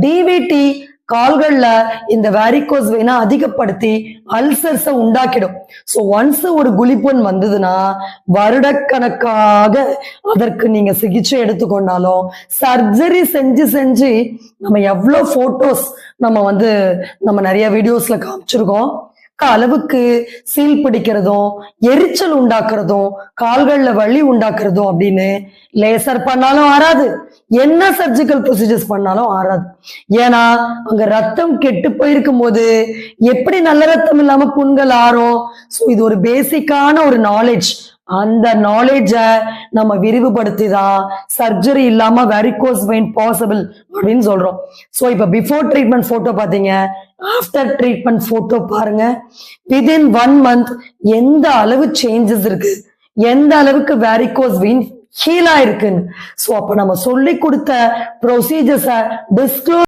DVD கால்கள்ல இந்த varicose வெயினை அதிகப்படுத்தி அல்சர்ஸை உண்டாக்கிடும். So once ஒரு குழிப்புண் வந்ததுன்னா வருடக்கணக்காக அதற்கு நீங்க சிகிச்சை எடுத்துக்கொண்டாலும் சர்ஜரி செஞ்சு செஞ்சு நம்ம எவ்வளோ போட்டோஸ் நம்ம நிறைய வீடியோஸ்ல காமிச்சிருக்கோம். அளவுக்கு சீல் பிடிக்கிறதும் எரிச்சல் உண்டாக்குறதும் கால்கள்ல வலி உண்டாக்குறதும் அப்படின்னு லேசர் பண்ணாலும் ஆறாது, என்ன சர்ஜிக்கல் ப்ரொசீஜர்ஸ் பண்ணாலும் ஆறாது. ஏன்னா அங்க ரத்தம் கெட்டு போயிருக்கும் போது எப்படி நல்ல ரத்தம் இல்லாம புண்கள் ஆறும்? ஸோ இது ஒரு பேசிக்கான ஒரு நாலேஜ். அந்த நாலேஜ நம்ம விரிவுபடுத்தி தான் சர்ஜரி இல்லாம வெரிகோஸ் வெயின் பாசிபிள் அப்படின்னு சொல்றோம். ஸோ இப்ப பிஃபோர் ட்ரீட்மெண்ட் போட்டோ பாத்தீங்க, ஆஃப்டர் ட்ரீட்மெண்ட் போட்டோ பாருங்க. வித்தின் 1 month எந்த அளவு சேஞ்சஸ் இருக்கு, எந்த அளவுக்கு வெரிகோஸ் வெயின் ஹீல் ஆயிருக்குன்னு. ஸோ அப்ப நம்ம சொல்லி கொடுத்த ப்ரொசீஜர்ஸை டிஸ்க்ளோஸ்